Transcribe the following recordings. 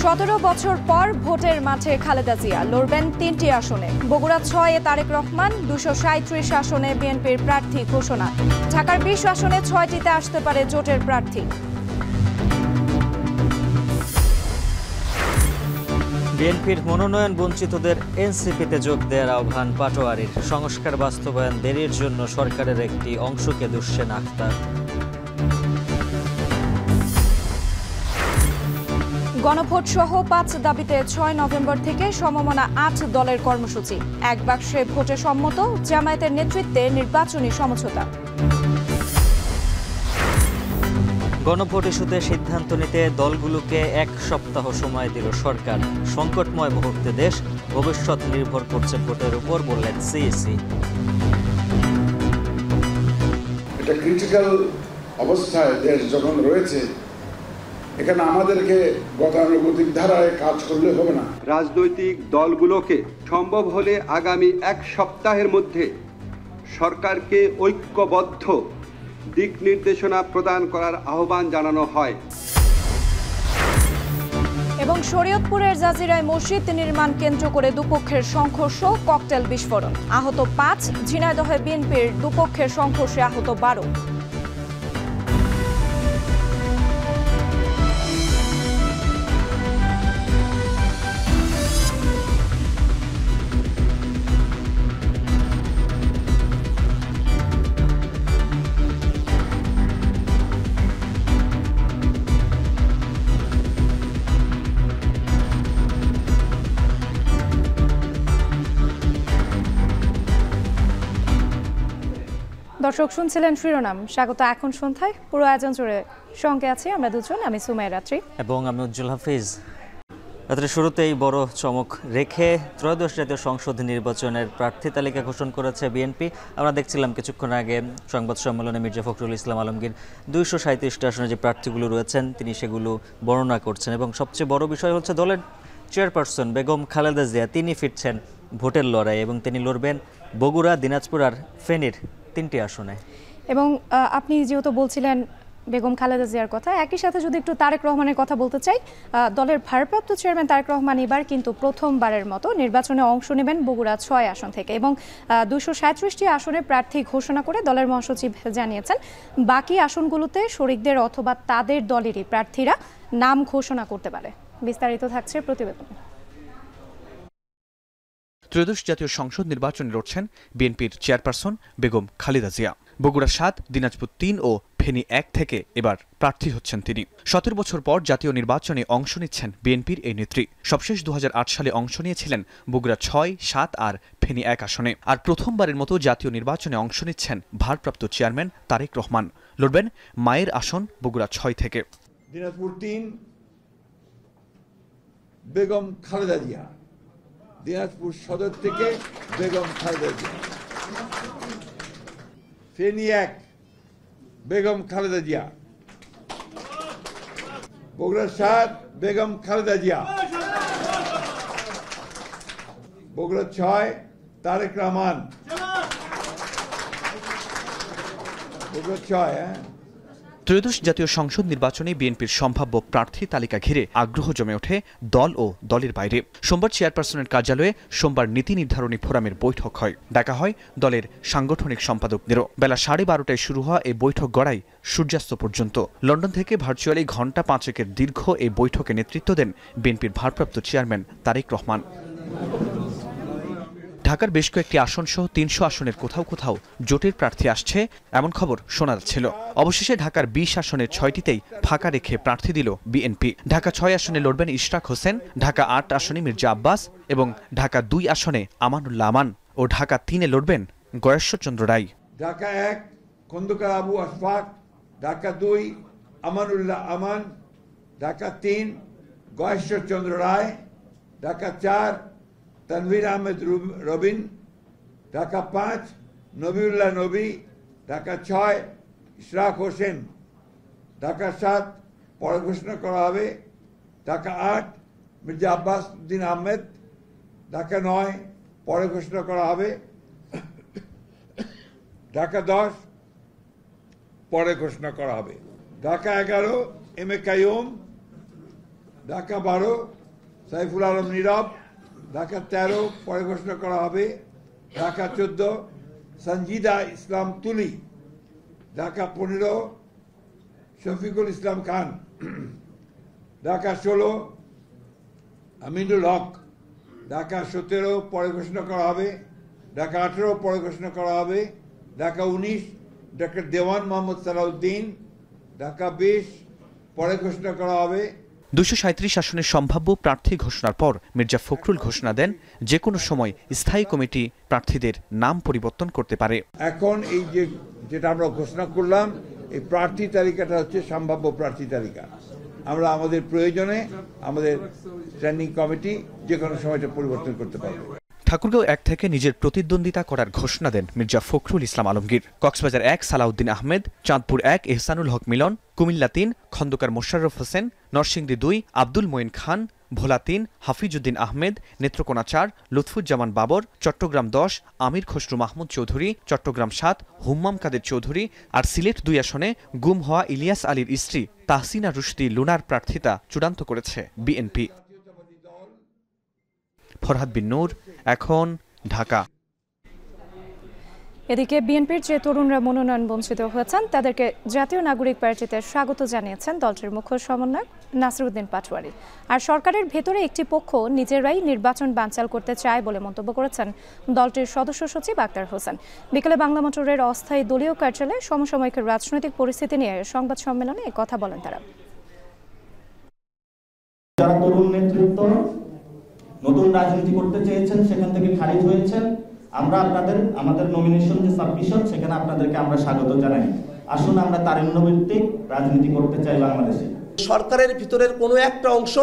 17 বছর পর ভোটের মাঠে খালেদা জিয়া লড়বেন 3টি আসনে। বগুড়া 6-এ তারেক রহমান, 237 আসনে বিএনপির প্রার্থী ঘোষণা। ঢাকার 20 আসনে 6টিতে আসতে পারে জোটের প্রার্থী। বিএনপির মনোনয়ন বঞ্চিতদের এনসিপিতে যোগ দেওয়ার আহ্বান পাটোয়ারির। সংস্কার বাস্তবায়ন দেরির জন্য সরকারের একটি অংশকে দুষছেন আখতার। গণভোট সহ 5 দাবিতে 6 নভেম্বর থেকে সমমনা 8 দলের কর্মসূচি। এক বাক্সে ভোটে সম্মত, জামায়াতের নেতৃত্বে নির্বাচনী সমঝোতা। গণভোট ইস্যুতে সিদ্ধান্ত নিতে দলগুলোকে 1 সপ্তাহ সময় দিল সরকার। সংকটময় মুহূর্তে দেশ, ভবিষ্যৎ নির্ভর করছে ভোটের উপর, বললেন সিইসি। এটা ক্রিটিক্যাল অবস্থায় দেশ যখন রয়েছে, এখানে আমাদেরকে গতানুগতিক ধারায় কাজ করলে হবে না। রাজনৈতিক দলগুলোকে সম্ভব হলে আগামী 1 সপ্তাহের মধ্যে সরকারকে ঐক্যবদ্ধ দিক নির্দেশনা প্রদান করার আহ্বান জানানো হয়। এবং শরীয়তপুরের জাজিরায় মসজিদ নির্মাণ কেন্দ্র করে দুপক্ষের সংঘর্ষ, ককটেল বিস্ফোরণ। আহত 5। ঝিনাইদহে বিএনপির দুপক্ষের সংঘর্ষে আহত 12। দর্শক শুনছিলেন শিরোনাম। স্বাগত এখন সন্ধ্যায় পুরো আয়োজন জুড়ে সঙ্গে আছি আমরা দুজন, আমি সুমাইয়া রাত্রি এবং আমি উজ্জ্বল হাফিজ। রাত্রের শুরুতেই বড় চমক রেখে ত্রয়োদশ জাতীয় সংসদ নির্বাচনের প্রার্থী তালিকা ঘোষণা করেছে বিএনপি। আমরা দেখছিলাম কিছুক্ষণ আগে সংবাদ সম্মেলনে মির্জা ফখরুল ইসলাম আলমগীর 237টা আসনে যে প্রার্থীগুলো রয়েছেন তিনি সেগুলো বর্ণনা করছেন। এবং সবচেয়ে বড় বিষয় হচ্ছে দলের চেয়ারপারসন বেগম খালেদা জিয়া তিনি ফিরছেন ভোটের লড়াই এবং তিনি লড়বেন বগুড়া, দিনাজপুর আর ফেনীর 3টি আসনে। এবং আপনি যেহেতু বলছিলেন বেগম খালেদা জিয়ার কথা, একই সাথে যদি একটু তারেক রহমানের কথা বলতে চাই, দলের ভারপ্রাপ্ত চেয়ারম্যান তারেক রহমান এবার কিন্তু প্রথমবারের মতো নির্বাচনে অংশ নেবেন বগুড়া 6 আসন থেকে এবং 237টি আসনে প্রার্থী ঘোষণা করে দলের মহাসচিব জানিয়েছেন বাকি আসনগুলোতে শরিকদের অথবা তাদের দলেরই প্রার্থীরা নাম ঘোষণা করতে পারে। বিস্তারিত থাকছে প্রতিবেদনে। ত্রয়োদশ জাতীয় সংসদ নির্বাচনে লড়ছেন বিএনপির চেয়ারপারসন বেগম খালেদা জিয়া। বগুড়া 7, দিনাজপুর 3 ও ফেনী 1 থেকে এবার প্রার্থী হচ্ছেন তিনি। 17 বছর পর জাতীয় নির্বাচনে অংশ নিচ্ছেন বিএনপির এই নেত্রী। সবশেষ 2008 সালে অংশ নিয়েছিলেন বগুড়া 6, 7 আর ফেনী 1 আসনে। আর প্রথমবারের মতো জাতীয় নির্বাচনে অংশ নিচ্ছেন ভারপ্রাপ্ত চেয়ারম্যান তারেক রহমান। লড়বেন মায়ের আসন বগুড়া 6 থেকে। দিনাজপুর 3 বেগম খালেদা জিয়া, দিনাজপুর সদর থেকে বেগম খালেদা জিয়া। ফেনী 1 বেগম খালেদা জিয়া। বগুড়া 7 বেগম খালেদা জিয়া। বগুড়া 6 তারেক রহমান। বগুড়া 6। ত্রয়োদশ জাতীয় সংসদ নির্বাচনে বিএনপির সম্ভাব্য প্রার্থী তালিকা ঘিরে আগ্রহ জমে ওঠে দল ও দলের বাইরে। সোমবার চেয়ারপারসনের কার্যালয়ে সোমবার নীতি নির্ধারণী ফোরামের বৈঠক হয়। ডাকা হয় দলের সাংগঠনিক সম্পাদকদেরও। বেলা 12:30টায় শুরু হওয়া এই বৈঠক গড়ায় সূর্যাস্ত পর্যন্ত। লন্ডন থেকে ভার্চুয়ালি ঘণ্টা 5 দীর্ঘ এই বৈঠকে নেতৃত্ব দেন বিএনপির ভারপ্রাপ্ত চেয়ারম্যান তারেক রহমান। ঢাকার বেশ কয়েকটি আসন সহ 300 আসনের কোথাও কোথাও জোটের প্রার্থী আসছে এমন খবর শোনা যাচ্ছিল। অবশেষে ঢাকার 20 আসনের 6টিতেই ফাঁকা রেখে প্রার্থী দিল বিএনপি। ঢাকা 6 আসনে লড়বেন ইশরাক হোসেন, ঢাকা 8 আসনে মির্জা আব্বাস এবং ঢাকা 2 আসনে আমানুল্লাহ আমান ও ঢাকা 3-এ লড়বেন গয়েশ্বরচন্দ্র রায়। ঢাকা 1 খন্দকার আবু আশফাক, ঢাকা 2 আমানুল্লাহ আমান, ঢাকা 3 গয়েশ্বরচন্দ্র রায়, ঢাকা 4 তানভীর আহমেদ রবিন, ঢাকা 5 নবিউল্লাহ নবী, ঢাকা 6 ইশরাক হোসেন, ঢাকা 7 পরে ঘোষণা করা হবে, ঢাকা 8 মির্জা আব্বাস উদ্দিন আহমেদ, ঢাকা 9 পরে ঘোষণা করা হবে, ঢাকা 10 পরে ঘোষণা করা হবে, ঢাকা 11 এম এ কাইয়ুম, ঢাকা 12 সাইফুল আলম নীরব, ঢাকা 13 পরে ঘোষণা করা হবে, ঢাকা 14 সঞ্জিদা ইসলাম তুলি, ঢাকা 15 শফিকুল ইসলাম খান, ঢাকা 16 আমিনুল হক, ঢাকা 17 পরে ঘোষণা করা হবে, ঢাকা 18 পরে ঘোষণা করা হবে, ঢাকা 19 ডক্টর দেওয়ান মোহাম্মদ সালাউদ্দিন, ঢাকা 20 পরে ঘোষণা করা হবে। 237 আসনের সম্ভাব্য প্রার্থী ঘোষণার পর মির্জা ফখরুল ঘোষণা দেন যে কোনো সময় স্থায়ী কমিটি প্রার্থীদের নাম পরিবর্তন করতে পারে। এখন এই যেটা আমরা ঘোষণা করলাম, এই প্রার্থী তালিকাটা হচ্ছে সম্ভাব্য প্রার্থী তালিকা। আমরা আমাদের প্রয়োজনে আমাদের স্ট্যান্ডিং কমিটি যে কোনো সময়টা পরিবর্তন করতে পারবে। ঠাকুরগাঁও 1 থেকে নিজের প্রতিদ্বন্দ্বিতা করার ঘোষণা দেন মির্জা ফখরুল ইসলাম আলমগীর। কক্সবাজার 1 সালাউদ্দিন আহমেদ, চাঁদপুর 1 এহসানুল হক মিলন, কুমিল্লা 3 খন্দকার মোশাররফ হোসেন, নরসিংদী 2 আব্দুল মঈন খান, ভোলা 3 হাফিজউদ্দিন আহমেদ, নেত্রকোনা 4 লুৎফুজ্জামান বাবর, চট্টগ্রাম 10 আমির খসরু মাহমুদ চৌধুরী, চট্টগ্রাম 7 হুম্মাম কাদের চৌধুরী আর সিলেট 2 আসনে গুম হওয়া ইলিয়াস আলীর স্ত্রী তাহসিনা রুশদী লুনার প্রার্থিতা চূড়ান্ত করেছে বিএনপি। ফরহাদ বিন নূর, এখন, ঢাকা। এদিকে বিএনপির যে তরুণরা মনোনয়ন বঞ্চিত হয়েছেন তাদেরকে জাতীয় নাগরিক পার্টিতে স্বাগত জানিয়েছেন দলটির মুখ্য সমন্বয়ক নাসিরউদ্দিন পাটোয়ারি। আর সরকারের ভেতরে একটি পক্ষ নিজেরাই নির্বাচন বানচাল করতে চায় বলে মন্তব্য করেছেন দলটির সদস্য সচিব আক্তার হোসেন। বিকেলে বাংলা মোটরের অস্থায়ী দলীয় কার্যালয়ে সমসাময়িক রাজনৈতিক পরিস্থিতি নিয়ে সংবাদ সম্মেলনে এই কথা বলেন তারা। যারা তরুণ নেতৃত্ব নতুন রাজনীতি করতে চেয়েছেন সেখান থেকে খারিজ হয়েছেন, আমরা আমাদের নমিনেশন যে সাবমিশন সেখানে আপনাদেরকে আমরা স্বাগত জানাই। আসুন আমরা তারুণ্যভিত্তিক রাজনীতি করতে চাই বাংলাদেশে। সরকারের ভিতরের কোনো একটা অংশ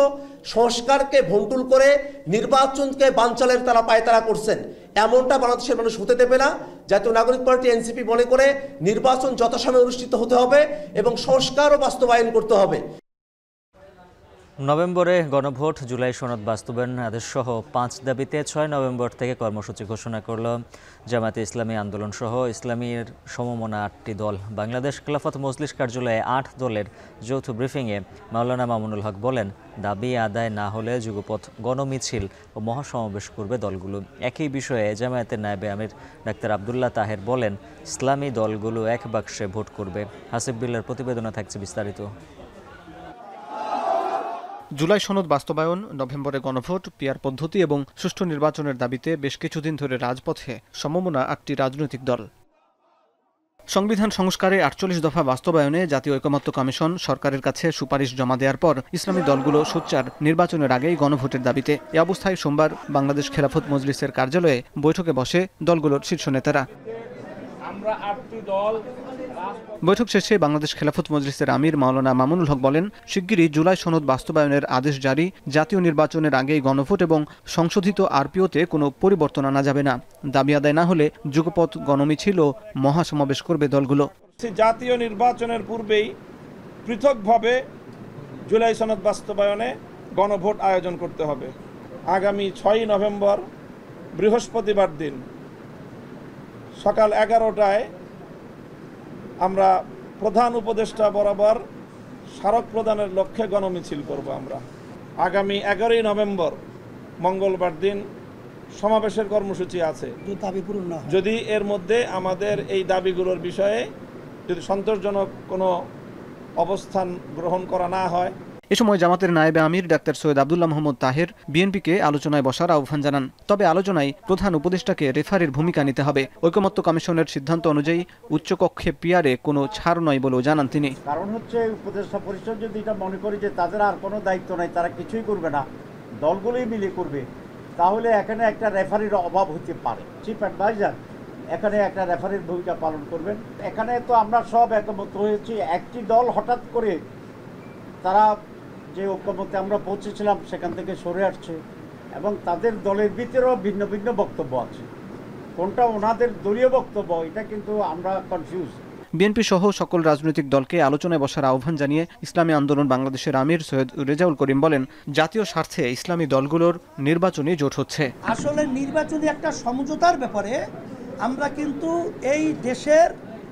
সংস্কারকে ভন্ডুল করে নির্বাচনকে বানচালের তারা পায়তারা করছেন, এমনটা বাংলাদেশের মানুষ হতে দেবে না। জাতীয় নাগরিক পার্টি এনসিপি মনে করে নির্বাচন যথাসময়ে অনুষ্ঠিত হতে হবে এবং সংস্কারও বাস্তবায়ন করতে হবে। নভেম্বরে গণভোট, জুলাই সনদ বাস্তবায়ন আদেশসহ 5 দাবিতে 6 নভেম্বর থেকে কর্মসূচি ঘোষণা করল জামায়াতে ইসলামী আন্দোলন সহ ইসলামীর সমমনা 8টি দল। বাংলাদেশ খেলাফত মজলিস কার্যালয়ে 8 দলের যৌথ ব্রিফিংয়ে মাওলানা মামুনুল হক বলেন, দাবি আদায় না হলে যুগপথ গণমিছিল ও মহাসমাবেশ করবে দলগুলো। একই বিষয়ে জামায়াতের নায়েবে আমির ডাক্তার আবদুল্লাহ তাহের বলেন, ইসলামী দলগুলো এক বাক্সে ভোট করবে। হাসিব বিল্লার প্রতিবেদনে থাকছে বিস্তারিত। জুলাই সনদ বাস্তবায়ন, নভেম্বরে গণভোট, পিআর পদ্ধতি এবং সুষ্ঠু নির্বাচনের দাবিতে বেশ কিছুদিন ধরে রাজপথে সমমনা 8টি রাজনৈতিক দল। সংবিধান সংস্কারে 48 দফা বাস্তবায়নে জাতীয় ঐকমত্য কমিশন সরকারের কাছে সুপারিশ জমা দেওয়ার পর ইসলামী দলগুলো সোচ্চার নির্বাচনের আগেই গণভোটের দাবিতে। এ অবস্থায় সোমবার বাংলাদেশ খেলাফত মজলিসের কার্যালয়ে বৈঠকে বসে দলগুলোর শীর্ষ নেতারা। বৈঠক শেষে বাংলাদেশ খেলাফত মজলিসের আমির মাওলানা মামুনুল হক বলেন, শিগগিরই জুলাই সনদ বাস্তবায়নের আদেশ জারি, জাতীয় নির্বাচনের আগেই গণভোট এবং সংশোধিত আরপিওতে কোনো পরিবর্তন আনা যাবে না। দাবি আদায় না হলে যুগপথ গণমিছিল ও মহাসমাবেশ করবে দলগুলো। জাতীয় নির্বাচনের পূর্বেই পৃথকভাবে জুলাই সনদ বাস্তবায়নে গণভোট আয়োজন করতে হবে। আগামী 6 নভেম্বর বৃহস্পতিবার দিন সকাল 11টায় আমরা প্রধান উপদেষ্টা বরাবর স্মারক প্রদানের লক্ষ্যে গণমিছিল করব। আমরা আগামী 11 নভেম্বর মঙ্গলবার দিন সমাবেশের কর্মসূচি আছে। যদি এর মধ্যে আমাদের এই দাবিগুলোর বিষয়ে যদি সন্তোষজনক কোনো অবস্থান গ্রহণ করা না হয়। এ সময় জামাতের নায়েবে আমির ডাক্তার সৈয়দ আবদুল্লাহ মোহাম্মদ তাহের বিএনপিকে আলোচনায় বসার আহ্বান জানান। তবে আলোচনায় প্রধান উপদেষ্টাকে রেফারির ভূমিকা নিতে হবে। ঐকমত্য কমিশনের সিদ্ধান্ত অনুযায়ী উচ্চকক্ষে পিআরে কোনো ছাড় নয় বলেও জানান তিনি। কারণ হচ্ছে উপদেষ্টা পরিষদ যদি এটা মনে করে যে তাদের আর কোনো দায়িত্ব নাই, তারা কিছুই করবে না, দলগুলোই মিলে করবে, তাহলে এখানে একটা রেফারির অভাব হতে পারে। চিফ অ্যাডভাইজার এখানে একটা রেফারির ভূমিকা পালন করবেন। এখানে তো আমরা সব একমত হয়েছি। একটি দল হঠাৎ করে তারা যে ঐক্যমত্যে আমরা পৌঁছেছিলাম সেখান থেকে সরে আসছে এবং তাদের দলের ভিতরেও ভিন্ন ভিন্ন বক্তব্য আছে। কোনটা ওনাদের দলীয় বক্তব্য এটা কিন্তু আমরা কনফিউজ। বিএনপি সহ সকল রাজনৈতিক দলকে আলোচনায় বসার আহ্বান জানিয়ে ইসলামী আন্দোলন বাংলাদেশের আমির সৈয়দ রেজাউল করিম বলেন, জাতীয় স্বার্থে ইসলামী দলগুলোর নির্বাচনী জোট হচ্ছে। আসলে নির্বাচনী একটা সমঝোতার ব্যাপারে আমরা কিন্তু এই দেশের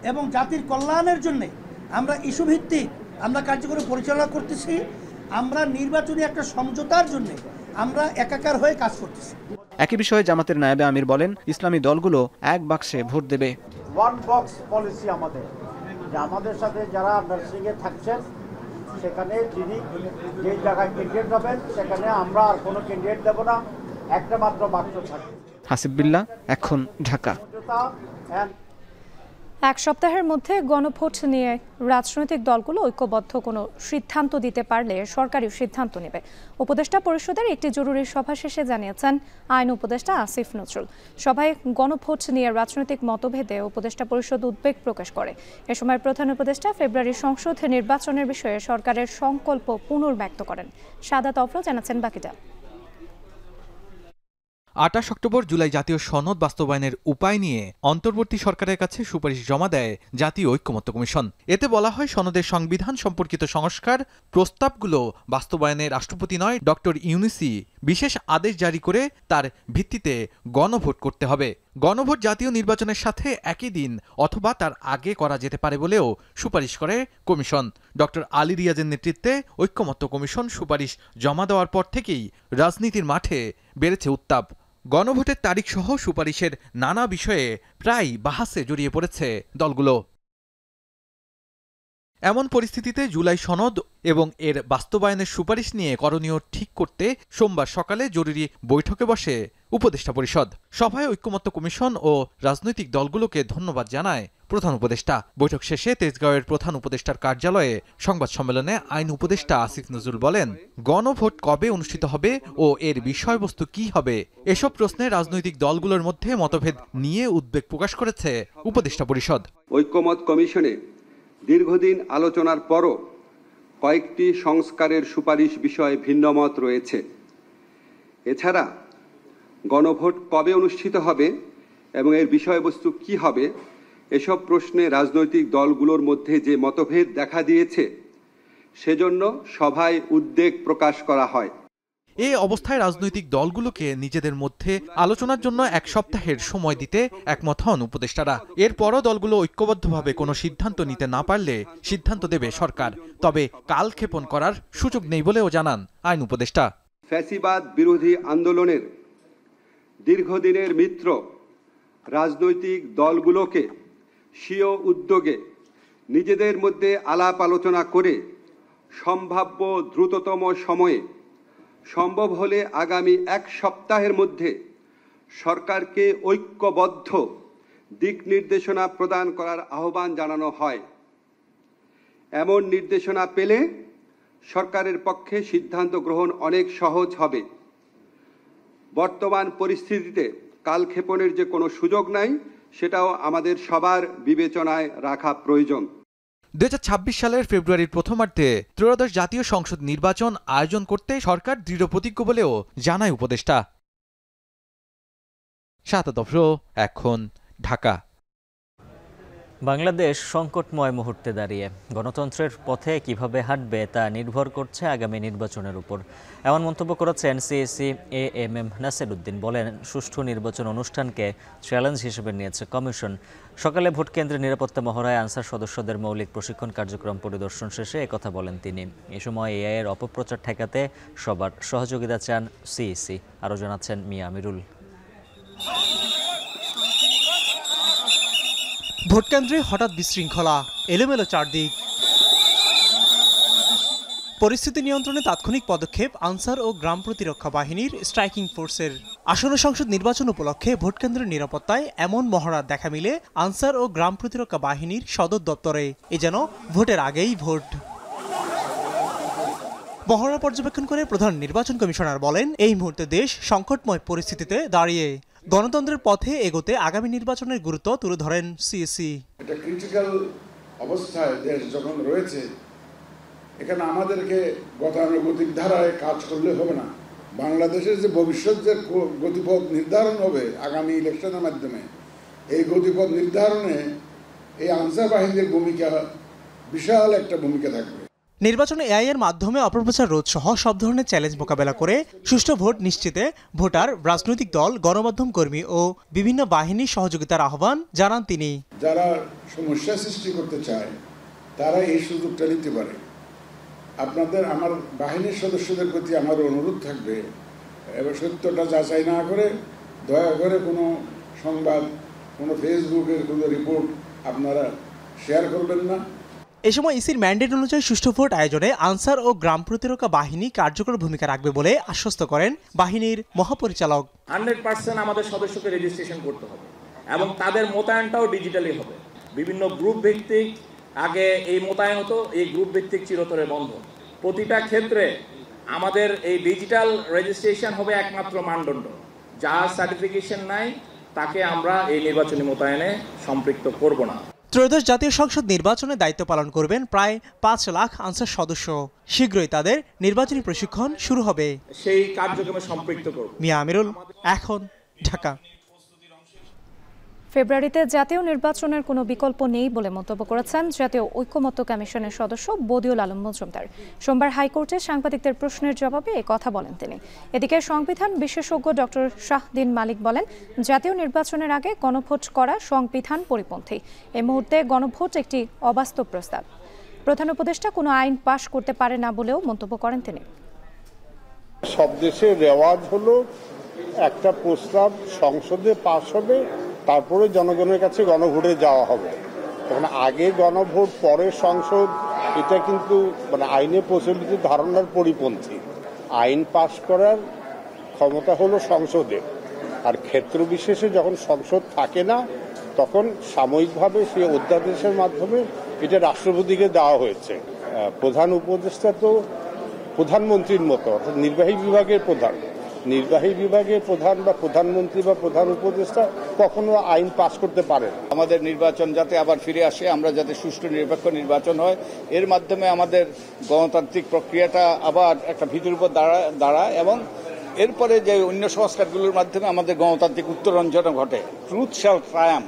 এবং জাতির কল্যাণের জন্য আমরা ইস্যুভিত্তিক আমরা কার্যক্রম পরিচালনা করতেছি। আমরা নির্বাচনী একটা সমঝোতার জন্য আমরা একাকার হয়ে কাজ করতেছি। একই বিষয়ে জামাতের নায়েবে আমির বলেন, ইসলামী দলগুলো এক বাক্সে ভোট দেবে। ওয়ান বক্স পলিসি আমাদের, যে আমাদের সাথে যারা নার্সিংয়ে থাকছেন সেখানে যিনি যে জায়গায় ক্যান্ডিডেট হবেন সেখানে আমরা আর কোনো ক্যান্ডিডেট দেব না, একটা মাত্র বাক্স থাকবে। হাসিব বিল্লাহ, এখন, ঢাকা। এক সপ্তাহের মধ্যে গণভোট নিয়ে রাজনৈতিক দলগুলো ঐক্যবদ্ধ কোনো সিদ্ধান্ত দিতে পারলে সরকারি সিদ্ধান্ত নেবে। উপদেষ্টা পরিষদের একটি জরুরি সভা শেষে জানিয়েছেন আইন উপদেষ্টা আসিফ নজরুল। সভায় গণভোট নিয়ে রাজনৈতিক মতভেদে উপদেষ্টা পরিষদ উদ্বেগ প্রকাশ করে। এ সময় প্রধান উপদেষ্টা ফেব্রুয়ারির সংসদ নির্বাচনের বিষয়ে সরকারের সংকল্প পুনর্ব্যক্ত করেন। সাদাত অফরোজ জানাচ্ছেন বাকিটা। 28 অক্টোবর জুলাই জাতীয় সনদ বাস্তবায়নের উপায় নিয়ে অন্তর্বর্তী সরকারের কাছে সুপারিশ জমা দেয় জাতীয় ঐক্যমত্য কমিশন। এতে বলা হয়, সনদের সংবিধান সম্পর্কিত সংস্কার প্রস্তাবগুলো বাস্তবায়নে রাষ্ট্রপতি নয় ডক্টর ইউনূসই বিশেষ আদেশ জারি করে তার ভিত্তিতে গণভোট করতে হবে। গণভোট জাতীয় নির্বাচনের সাথে একই দিন অথবা তার আগে করা যেতে পারে বলেও সুপারিশ করে কমিশন। ডক্টর আলী রিয়াজের নেতৃত্বে ঐক্যমত্য কমিশন সুপারিশ জমা দেওয়ার পর থেকেই রাজনীতির মাঠে বেড়েছে উত্তাপ। গণভোটের তারিখ সহ সুপারিশের নানা বিষয়ে প্রায় বাহাসে জড়িয়ে পড়েছে দলগুলো। এমন পরিস্থিতিতে জুলাই সনদ এবং এর বাস্তবায়নের সুপারিশ নিয়ে করণীয় ঠিক করতে সোমবার সকালে জরুরি বৈঠকে বসে উপদেষ্টা পরিষদ। সভায় ঐক্যমত্য কমিশন ও রাজনৈতিক দলগুলোকে ধন্যবাদ জানায় প্রধান উপদেষ্টা। বৈঠক শেষে তেজগাঁওয়ের প্রধান উপদেষ্টার কার্যালয়ে সংবাদ সম্মেলনে আইন উপদেষ্টা আসিফ নজরুল বলেন, গণভোট কবে অনুষ্ঠিত হবে ও এর বিষয়বস্তু কি হবে এসব প্রশ্নে রাজনৈতিক দলগুলোর মধ্যে মতভেদ নিয়ে উদ্বেগ প্রকাশ করেছে উপদেষ্টা পরিষদ। ঐক্যমত কমিশনে দীর্ঘদিন আলোচনার পরও কয়েকটি সংস্কারের সুপারিশ বিষয়ে ভিন্নমত রয়েছে। এছাড়া গণভোট কবে অনুষ্ঠিত হবে এবং এর বিষয়বস্তু কি হবে এসব প্রশ্নে রাজনৈতিক দলগুলোর মধ্যে যে মতভেদ দেখা দিয়েছে সেজন্য সভায় উদ্বেগ প্রকাশ করা হয়। এই অবস্থায় রাজনৈতিক দলগুলোকে নিজেদের মধ্যে আলোচনার জন্য এক সপ্তাহের সময় দিতে একমত হন উপদেষ্টারা। এরপরও দলগুলো ঐক্যবদ্ধভাবে কোনো সিদ্ধান্ত নিতে না পারলে সিদ্ধান্ত দেবে সরকার, তবে কালক্ষেপণ করার সুযোগ নেই বলেও জানান আইন উপদেষ্টা। ফ্যাসিবাদ বিরোধী আন্দোলনের দীর্ঘদিনের মিত্র রাজনৈতিক দলগুলোকে স্বীয় উদ্যোগে নিজেদের মধ্যে আলাপ আলোচনা করে সম্ভাব্য দ্রুততম সময়ে, সম্ভব হলে আগামী এক সপ্তাহের মধ্যে সরকারকে ঐক্যবদ্ধ দিক নির্দেশনা প্রদান করার আহ্বান জানানো হয়। এমন নির্দেশনা পেলে সরকারের পক্ষে সিদ্ধান্ত গ্রহণ অনেক সহজ হবে। বর্তমান পরিস্থিতিতে কালক্ষেপণের যে কোনো সুযোগ নাই সেটাও আমাদের সবার বিবেচনায় রাখা প্রয়োজন। 2026 সালের ফেব্রুয়ারির প্রথমার্ধে ত্রয়োদশ জাতীয় সংসদ নির্বাচন আয়োজন করতে সরকার দৃঢ়প্রতিজ্ঞ বলেও জানায় উপদেষ্টা। সাদাত অফরোজ, এখন, ঢাকা। বাংলাদেশ সংকটময় মুহূর্তে দাঁড়িয়ে গণতন্ত্রের পথে কিভাবে হাঁটবে তা নির্ভর করছে আগামী নির্বাচনের উপর। এমন মন্তব্য করেছেন সিএসি AMM নাসির উদ্দিন। বলেন, সুষ্ঠু নির্বাচন অনুষ্ঠানকে চ্যালেঞ্জ হিসেবে নিয়েছে কমিশন। সকালে ভোট কেন্দ্রে নিরাপত্তা মহড়ায় আনসার সদস্যদের মৌলিক প্রশিক্ষণ কার্যক্রম পরিদর্শন শেষে একথা বলেন তিনি। এ সময় AI এর অপপ্রচার ঠেকাতে সবার সহযোগিতা চান সিএসি। আরও জানাচ্ছেন মিয়া আমিরুল। ভোটকেন্দ্রে হঠাৎ বিশৃঙ্খলা, এলোমেলো চারদিক। পরিস্থিতি নিয়ন্ত্রণে তাৎক্ষণিক পদক্ষেপ আনসার ও গ্রাম প্রতিরক্ষা বাহিনীর স্ট্রাইকিং ফোর্সের। আসন্ন সংসদ নির্বাচন উপলক্ষে ভোটকেন্দ্রের নিরাপত্তায় এমন মহড়ার দেখা মিলে আনসার ও গ্রাম প্রতিরক্ষা বাহিনীর সদর দপ্তরে। এ যেন ভোটের আগেই ভোট। মহড়া পর্যবেক্ষণ করে প্রধান নির্বাচন কমিশনার বলেন, এই মুহূর্তে দেশ সংকটময় পরিস্থিতিতে দাঁড়িয়ে গণতন্ত্রের পথে এগোতে আগামী নির্বাচনের গুরুত্ব তুলে ধরেন সিএসি। এটা ক্রিটিক্যাল অবস্থায় দেশ যখন রয়েছে, এখানে আমাদেরকে গতানুগতিক ধারায় কাজ করলে হবে না। বাংলাদেশের যে ভবিষ্যৎ যে গতিপথ নির্ধারণ হবে আগামী ইলেকশনের মাধ্যমে, এই গতিপথ নির্ধারণে এই আনসার বাহিনীর ভূমিকা বিশাল একটা ভূমিকা থাকবে। নির্বাচনে AI এর মাধ্যমে অপপ্রচার রোধ সহ সব ধরনের চ্যালেঞ্জ মোকাবেলা করে সুষ্ঠু ভোট নিশ্চিতে ভোটার, রাজনৈতিক দল, গণমাধ্যম কর্মী ও বিভিন্ন বাহিনীর সহযোগিতার আহ্বান জানান তিনি। যারা সমস্যা সৃষ্টি করতে চায় তারা এই সুযোগটা নিতে পারে। আপনাদের আমার বাহিনীর সদস্যদের প্রতি আমার অনুরোধ থাকবে, এবার সত্যটা যাচাই না করে দয়া করে কোনো সংবাদ, কোনো ফেসবুকের কোনো রিপোর্ট আপনারা শেয়ার করবেন না। এ সময় ইসির ম্যান্ডেট অনুযায়ী সুষ্ঠু ভোট আয়োজনে আনসার ও গ্রাম প্রতিরক্ষা বাহিনী কার্যকর ভূমিকা রাখবে বলে আশ্বস্ত করেন বাহিনীর মহাপরিচালক। 100% আমাদের সদস্যকে রেজিস্ট্রেশন করতে হবে এবং তাদের মোতায়েনটাও ডিজিটালি হবে। বিভিন্ন গ্রুপ ভিত্তিক আগে এই মোতায়েন হতো, এই গ্রুপ ভিত্তিক চিরতরে বন্ধ। প্রতিটা ক্ষেত্রে আমাদের এই ডিজিটাল রেজিস্ট্রেশন হবে একমাত্র মানদণ্ড। যার সার্টিফিকেশন নাই তাকে আমরা এই নির্বাচনী মোতায়েনে সম্পৃক্ত করব না। ত্রয়োদশ জাতীয় সংসদ নির্বাচনে দায়িত্ব পালন করবেন প্রায় 5 লাখ আনসার সদস্য। শীঘ্রই তাদের নির্বাচনী প্রশিক্ষণ শুরু হবে। সেই কার্যক্রমে সম্পৃক্ত করব। মিয়া আমিরুল, এখন, ঢাকা। ফেব্রুয়ারিতে জাতীয় নির্বাচনের কোনো বিকল্প নেই বলে মন্তব্য করেছেন জাতীয় ঐকমত্য কমিশনের সদস্য বদিউল আলম মজুমদার। সোমবার হাইকোর্টে সাংবাদিকদের প্রশ্নের জবাবে কথা বলেন তিনি। এদিকে সংবিধান বিশেষজ্ঞ ডক্টর শাহদিন মালিক বলেন, জাতীয় নির্বাচনের আগে গণভোট করা সংবিধান পরিপন্থী। এই মুহূর্তে গণভোট একটি অবাস্তব প্রস্তাব। প্রধান উপদেষ্টা কোনো আইন পাশ করতে পারে না বলেও মন্তব্য করেন তিনি। সব দেশের রেওয়াজ হলো একটা প্রস্তাব সংসদে পাশ হবে, তারপরে জনগণের কাছে গণভোটে যাওয়া হবে। মানে আগে গণভোট পরে সংসদ, এটা কিন্তু মানে আইনে প্রচলিত ধারণার পরিপন্থী। আইন পাশ করার ক্ষমতা হলো সংসদের, আর ক্ষেত্র বিশেষে যখন সংসদ থাকে না তখন সাময়িকভাবে সেই অধ্যাদেশের মাধ্যমে এটা রাষ্ট্রপতিকে দেওয়া হয়েছে। প্রধান উপদেষ্টা তো প্রধানমন্ত্রীর মতো, অর্থাৎ নির্বাহী বিভাগের প্রধান। নির্বাহী বিভাগের প্রধান বা প্রধানমন্ত্রী বা প্রধান উপদেষ্টা কখনো আইন পাস করতে পারে না। আমাদের নির্বাচন যাতে আবার ফিরে আসে, আমরা যাতে সুষ্ঠু নিরপেক্ষ নির্বাচন হয়, এর মাধ্যমে আমাদের গণতান্ত্রিক প্রক্রিয়াটা আবার একটা ভিতের উপর দাঁড়ায় এবং এরপরে যে অন্য সংস্কারগুলোর মাধ্যমে আমাদের গণতান্ত্রিক উত্তরঞ্জন ঘটে। ট্রুথ শ্যাল ট্রায়াম্ফ,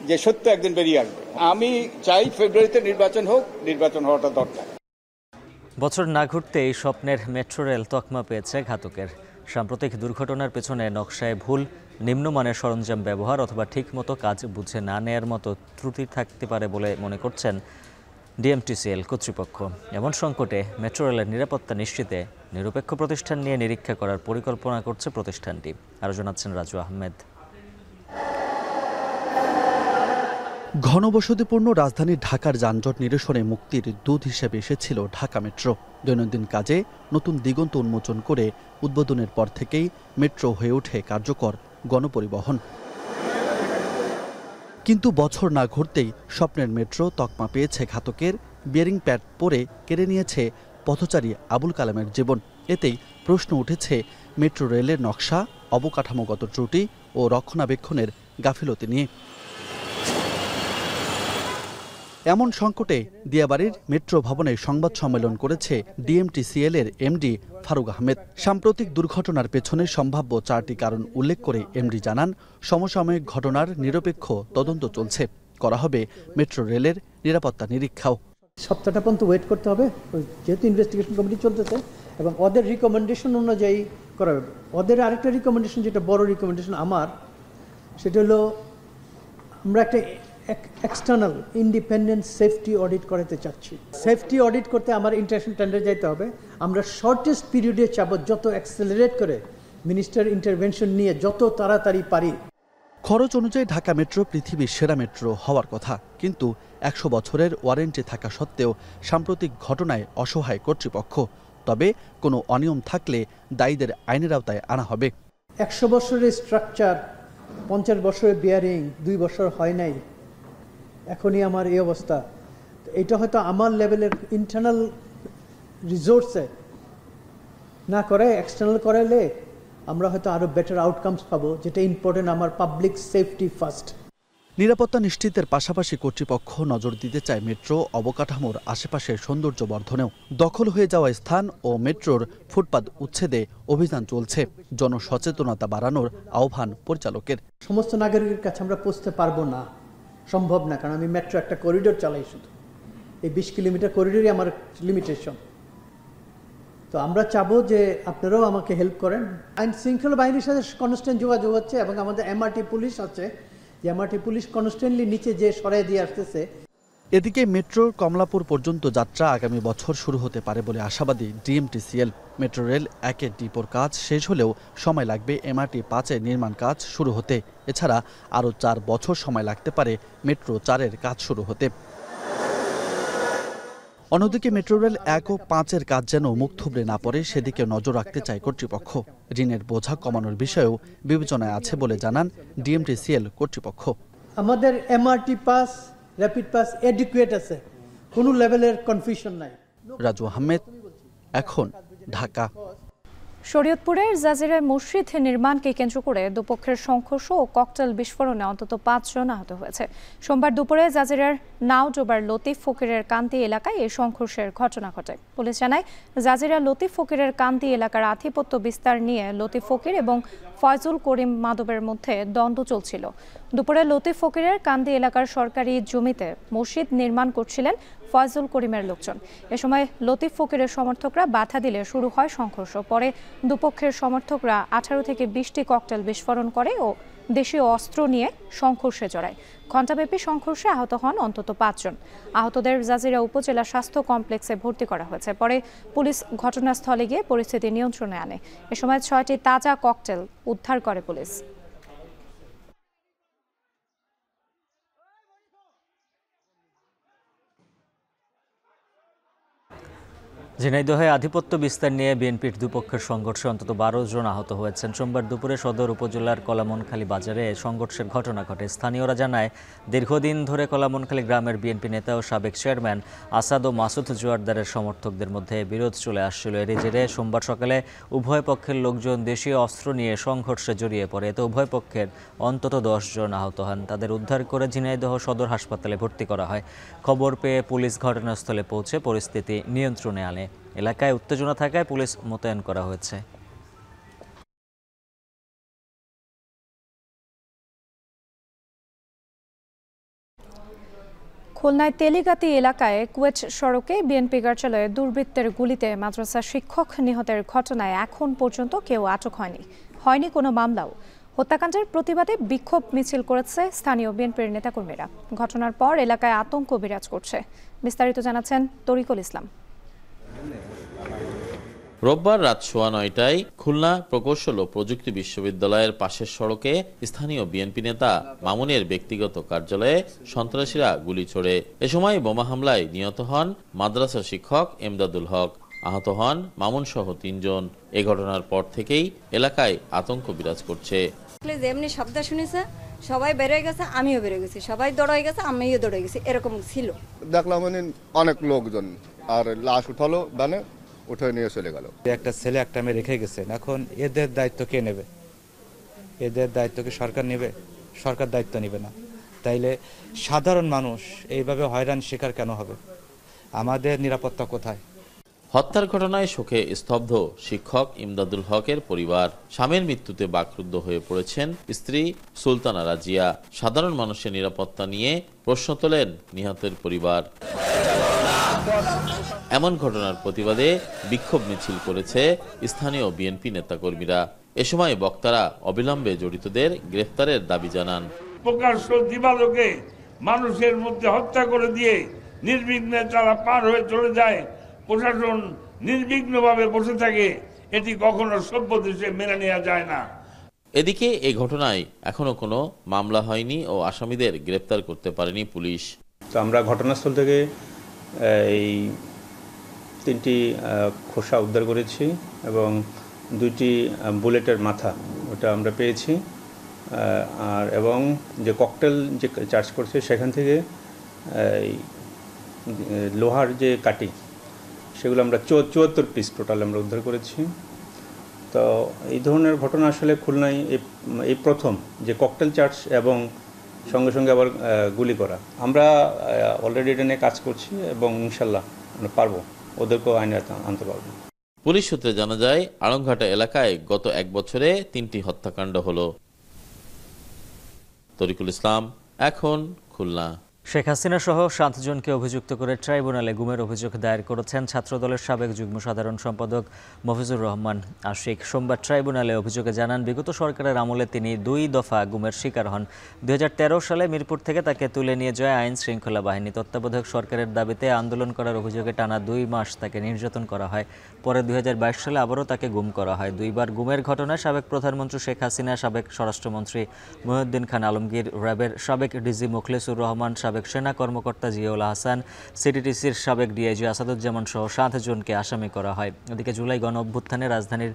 যে সত্য একদিন বেরিয়ে আসবে। আমি চাই ফেব্রুয়ারিতে নির্বাচন হোক, নির্বাচন হওয়াটা দরকার। বছর না ঘুরতেই স্বপ্নের মেট্রো রেল তকমা পেয়েছে ঘাতকের। সাম্প্রতিক দুর্ঘটনার পেছনে নকশায় ভুল, নিম্নমানের সরঞ্জাম ব্যবহার অথবা ঠিকমতো কাজ বুঝে না নেয়ার মতো ত্রুটি থাকতে পারে বলে মনে করছেন ডিএমটিসিএল কর্তৃপক্ষ। এমন সংকটে মেট্রো রেলের নিরাপত্তা নিশ্চিতে নিরপেক্ষ প্রতিষ্ঠান নিয়ে নিরীক্ষা করার পরিকল্পনা করছে প্রতিষ্ঠানটি। আরও জানাচ্ছেন রাজু আহমেদ। ঘনবসতিপূর্ণ রাজধানী ঢাকার যানজট নিরসনে মুক্তির দূত হিসেবে এসেছিল ঢাকা মেট্রো। দৈনন্দিন কাজে নতুন দিগন্ত উন্মোচন করে উদ্বোধনের পর থেকেই মেট্রো হয়ে ওঠে কার্যকর গণপরিবহন। কিন্তু বছর না ঘুরতেই স্বপ্নের মেট্রো তকমা পেয়েছে ঘাতকের। বিয়ারিং প্যাড পরে কেড়ে নিয়েছে পথচারী আবুল কালামের জীবন। এতেই প্রশ্ন উঠেছে মেট্রো রেলের নকশা, অবকাঠামোগত ত্রুটি ও রক্ষণাবেক্ষণের গাফিলতি নিয়ে। এমন সংকটে দিয়াবাড়ির মেট্রো ভবনে সংবাদ সম্মেলন করেছে ডিএমটিসিএল এর এমডি ফারুক আহমেদ। সাম্প্রতিক দুর্ঘটনার পেছনে সম্ভাব্য 4টি কারণ উল্লেখ করে এমডি জানান, সমসাময়িক ঘটনার নিরপেক্ষ তদন্ত চলছে, করা হবে মেট্রো রেলের নিরাপত্তা নিরীক্ষাও। সপ্তাহটা পর্যন্ত ওয়েট করতে হবে, যেহেতু ইনভেস্টিগেশন কমিটি চলতেছে এবং ওদের রিকমেন্ডেশন অনুযায়ী করা হবে। ওদের আরেকটা রিকমেন্ডেশন, যেটা বড় রিকমেন্ডেশন আমার, সেটা হলো আমরা একটা এক্সটার্নাল ইন্ডিপেন্ডেন্ট সেফটি অডিট করাতে চাচ্ছি। সেফটি অডিট করতে আমার ইন্টারন্যাশনাল টেন্ডার যাইতে হবে। আমরা শর্টেস্ট পিরিয়ডে চাবো, যত অ্যাক্সেলারেট করে মিনিস্টার ইন্টারভেনশন নিয়ে যত তাড়াতাড়ি পারি। খরচ অনুযায়ী ঢাকা মেট্রো পৃথিবীর সেরা মেট্রো হওয়ার কথা, কিন্তু 100 বছরের ওয়ারেন্টি থাকা সত্ত্বেও সাম্প্রতিক ঘটনায় অসহায় কর্তৃপক্ষ। তবে কোনো অনিয়ম থাকলে দায়ীদের আইনের আওতায় আনা হবে। 100 বছরের স্ট্রাকচার, 50 বছরের বিয়ারিং, 2 বছর হয় নাই, এখনই আমার এই অবস্থা। এটা হয়তো আমার লেভেলের ইন্টারনাল রিসোর্সে না করে এক্সটার্নাল করাইলে আমরা হয়তো আরও বেটার আউটকামস পাবো, যেটা ইম্পর্টেন্ট আমার পাবলিক সেফটি ফার্স্ট। নিরাপত্তা নিশ্চিতের পাশাপাশি কর্তৃপক্ষ নজর দিতে চায় মেট্রো অবকাঠামোর আশেপাশের সৌন্দর্য বর্ধনেও। দখল হয়ে যাওয়া স্থান ও মেট্রোর ফুটপাত উচ্ছেদে অভিযান চলছে। জনসচেতনতা বাড়ানোর আহ্বান পরিচালকের। সমস্ত নাগরিকের কাছে আমরা পৌঁছতে পারবো না, সম্ভব না, কারণ আমি মেট্রো একটা করিডোর চালাই, শুধু এই 20 কিলোমিটার করিডোরই আমার লিমিটেশন। তো আমরা চাবো যে আপনারাও আমাকে হেল্প করেন। আইন শৃঙ্খলা বাহিনীর সাথে কনস্ট্যান্ট যোগাযোগ হচ্ছে এবং আমাদের এমআরটি পুলিশ আছে, যে এমআরটি পুলিশ কনস্ট্যান্টলি নিচে যে সরাই দিয়ে আসতেছে। এদিকে মেট্রোর কমলাপুর পর্যন্ত যাত্রা আগামী বছর শুরু হতে পারে বলে আশাবাদী ডিএমটিসিএল। মেট্রো রেল 1-এর ডিপোর কাজ শেষ হলেও সময় লাগবে এমআরটি 5-এর নির্মাণ কাজ শুরু হতে। এছাড়া আরও 4 বছর সময় লাগতে পারে মেট্রো 4-এর কাজ শুরু হতে। অন্যদিকে মেট্রো রেল 1 ও 5-এর কাজ যেন মুখ থুবড়ে না পড়ে সেদিকে নজর রাখতে চায় কর্তৃপক্ষ। ঋণের বোঝা কমানোর বিষয়েও বিবেচনায় আছে বলে জানান ডিএমটিসিএল কর্তৃপক্ষ। আমাদের এমআরটি পাস, র্যাপিড পাস এডুকুয়েট আছে, কোনো লেভেলের কনফিউশন নাই। রাজু আহমেদ, এখন, ঢাকা। শরীয়তপুরের জাজিরায় মসজিদ নির্মাণকে কেন্দ্র করে দুপক্ষের সংঘর্ষ ও ককটেল বিস্ফোরণে অন্তত 5 জন আহত হয়েছে। সোমবার দুপুরে জাজিরার নাওজোবার লতিফ ফকিরের কান্দি এলাকায় এই সংঘর্ষের ঘটনা ঘটে। পুলিশ জানায়, জাজিরা লতিফ ফকিরের কান্দি এলাকার আধিপত্য বিস্তার নিয়ে লতিফ ফকির এবং ফয়জুল করিম মাদবের মধ্যে দ্বন্দ্ব চলছিল। দুপুরে লতিফ ফকিরের কান্দি এলাকার সরকারি জমিতে মসজিদ নির্মাণ করছিলেন ফয়জুল করিমের লোকজন। এ সময় লতিফ ফকিরের সমর্থকরা বাধা দিলে শুরু হয় সংঘর্ষ। পরে দুপক্ষের সমর্থকরা 18 থেকে 20টি ককটেল বিস্ফোরণ করে ও দেশীয় অস্ত্র নিয়ে সংঘর্ষে জড়ায়। ঘণ্টাব্যাপী সংঘর্ষে আহত হন অন্তত 5 জন। আহতদের জাজিরা উপজেলা স্বাস্থ্য কমপ্লেক্সে ভর্তি করা হয়েছে। পরে পুলিশ ঘটনাস্থলে গিয়ে পরিস্থিতি নিয়ন্ত্রণে আনে। এ সময় 6টি তাজা ককটেল উদ্ধার করে পুলিশ। ঝিনাইদহে আধিপত্য বিস্তার নিয়ে বিএনপির দুপক্ষের সংঘর্ষে অন্তত 12 জন আহত হয়েছেন। সোমবার দুপুরে সদর উপজেলার কলামনখালী বাজারে সংঘর্ষের ঘটনা ঘটে। স্থানীয়রা জানায়, দীর্ঘদিন ধরে কলামনখালী গ্রামের বিএনপি নেতা ও সাবেক চেয়ারম্যান আসাদ ও মাসুদ জোয়ারদারের সমর্থকদের মধ্যে বিরোধ চলে আসছিল। এরই জেরে সোমবার সকালে উভয় পক্ষের লোকজন দেশীয় অস্ত্র নিয়ে সংঘর্ষে জড়িয়ে পড়ে। এতে উভয় পক্ষের অন্তত 10 জন আহত হন। তাদের উদ্ধার করে ঝিনাইদহ সদর হাসপাতালে ভর্তি করা হয়। খবর পেয়ে পুলিশ ঘটনাস্থলে পৌঁছে পরিস্থিতি নিয়ন্ত্রণে আনে। এলাকায় উত্তেজনা থাকায় পুলিশ মোতায়েন করা হয়েছে। খুলনায় তেলিগাতি এলাকায় কুয়েট সড়কে বিএনপি কার্যালয়ে দুর্বৃত্তের গুলিতে মাদ্রাসা শিক্ষক নিহতের ঘটনায় এখন পর্যন্ত কেউ আটক হয়নি কোনো মামলাও। হত্যাকাণ্ডের প্রতিবাদে বিক্ষোভ মিছিল করেছে স্থানীয় বিএনপির নেতাকর্মীরা। ঘটনার পর এলাকায় আতঙ্ক বিরাজ করছে। বিস্তারিত জানাচ্ছেন তরিকুল ইসলাম। রোববার রাত 9:15টায় খুলনা প্রকৌশল ও প্রযুক্তি বিশ্ববিদ্যালয়ের পাশের সড়কে স্থানীয় বিএনপি নেতা মামুনের ব্যক্তিগত কার্যালয়ে সন্ত্রাসীরা গুলি ছোড়ে। এ সময় বোমা হামলায় নিহত হন মাদ্রাসা শিক্ষক এমদাদুল হক। আহত হন মামুন সহ 3 জন। এ ঘটনার পর থেকেই এলাকায় আতঙ্ক বিরাজ করছে। যেমনি শব্দ শুনেছে সবাই বেরিয়ে গেছে, আমিও বেরিয়ে গেছি, সবাই দৌড়াই গেছে, আমিও দৌড়ে গেছি, এরকম ছিল। দেখলাম অনেক লোকজন আর লাশ উঠালো, দানে উঠে নিয়ে চলে গেল। একটা ছেলে একটা মেয়ে রেখে গেছেন, এখন এদের দায়িত্ব কে নেবে? এদের দায়িত্ব কি সরকার নেবে? সরকার দায়িত্ব নেবে না, তাইলে সাধারণ মানুষ এইভাবে হয়রান শিকার কেন হবে? আমাদের নিরাপত্তা কোথায়? হত্যার ঘটনায় শোকে স্তব্ধ শিক্ষক ইমদাদুল হকের পরিবার। স্বামীর মৃত্যুতে বাকরুদ্ধ হয়ে পড়েছেন স্ত্রী সুলতানা রাজিয়া। সাধারণ মানুষের নিরাপত্তা নিয়ে প্রশ্ন তোলেন নিহতের পরিবার। এমন ঘটনার প্রতিবাদে বিক্ষোভ মিছিল করেছে স্থানীয় বিএনপি নেতাকর্মীরা। এ সময় বক্তারা অবিলম্বে জড়িতদের গ্রেফতারের দাবি জানান। প্রকাশ্য দিবালোকে মানুষের মধ্যে হত্যা করে দিয়ে নির্বিঘ্নে তারা পার হয়ে চলে যায়, প্রশাসন নির্বিঘ্নভাবে বসে থাকে, এটি কখনো সভ্য দেশে মেনে নেওয়া যায় না। এদিকে এই ঘটনায় এখনো কোনো মামলা হয়নি ও আসামিদের গ্রেফতার করতে পারেনি পুলিশ। তো আমরা ঘটনাস্থল থেকে এই 3টি খোসা উদ্ধার করেছি এবং 2টি বুলেটের মাথা ওটা আমরা পেয়েছি। আর এবং যে ককটেল যে চার্জ করছে সেখান থেকে লোহার যে কাটি সেগুলো আমরা 74 পিস টোটাল আমরা উদ্ধার করেছি। তো এই ধরনের ঘটনা আসলে খুলনায় এই প্রথম যে ককটেল চার্জ এবং সঙ্গে সঙ্গে আবার গুলি করা। আমরা অলরেডি এটা নিয়ে কাজ করছি এবং ইনশাল্লাহ আমরা পারবো, ওদেরকেও আইনে আনতে পারবো। পুলিশ সূত্রে জানা যায়, আড়ংঘাটা এলাকায় গত 1 বছরে 3টি হত্যাকাণ্ড হলো। তরিকুল ইসলাম, এখন, খুলনা। শেখ হাসিনা সহ 7 জনকে অভিযুক্ত করে ট্রাইব্যুনালে গুমের অভিযোগ দায়ের করেছেন ছাত্রদলের সাবেক যুগ্ম সাধারণ সম্পাদক মফিজুর রহমান আশিক। সোমবার ট্রাইব্যুনালে অভিযোগে জানান, বিগত সরকারের আমলে তিনি 2 দফা গুমের শিকার হন। 2013 সালে মিরপুর থেকে তাকে তুলে নিয়ে যায় আইন শৃঙ্খলা বাহিনী। তত্ত্বাবধায়ক সরকারের দাবিতে আন্দোলন করার অভিযোগে টানা 2 মাস তাকে নির্যাতন করা হয়। পরে 2022 সালে আবারও তাকে গুম করা হয়। 2 বার গুমের ঘটনায় সাবেক প্রধানমন্ত্রী শেখ হাসিনা, সাবেক স্বরাষ্ট্রমন্ত্রী মহিউদ্দিন খান আলমগীর, র্যাবের সাবেক ডিজি মোখলেসুর রহমান, সাবেক সেনা কর্মকর্তা জিয়াউল হাসান, সিটিটিসির সাবেক ডিআইজি আসাদুজ্জামান সহ 7 জনকে আসামি করা হয়। এদিকে জুলাই গণ অভ্যুত্থানে রাজধানীর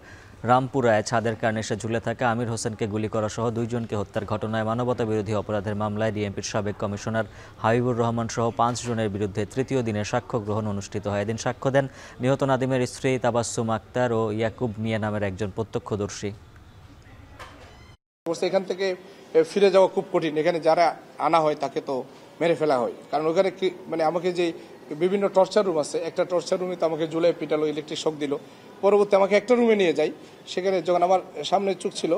রামপুরায় ছাদের কার্নিশে ঝুলে থাকা আমির হোসেনকে গুলি করা সহ 2 জনকে হত্যার ঘটনায় মানবতা বিরোধী অপরাধের মামলায় ডিএমপির সাবেক কমিশনার হাবিবুর রহমান সহ 5 জনের বিরুদ্ধে তৃতীয় দিনে সাক্ষ্য গ্রহণ অনুষ্ঠিত হয়। এদিন সাক্ষ্য দেন নিহত নাদিমের স্ত্রী তাবাসসুম আক্তার ও ইয়াকুব মিয়া নামের একজন প্রত্যক্ষদর্শী। এখান থেকে ফিরে যাওয়া খুব কঠিন। এখানে যারা আনা হয় তাকে তো মেরে ফেলা হয়, কারণ ওখানে মানে আমাকে যে বিভিন্ন টর্চার রুম আছে, একটা টর্চার রুমে তো আমাকে জুলাই পিটালো, ইলেকট্রিক শক দিল। পরবর্তী আমাকে একটা রুমে নিয়ে যায়, সেখানে যখন আমার সামনে চোখ ছিল,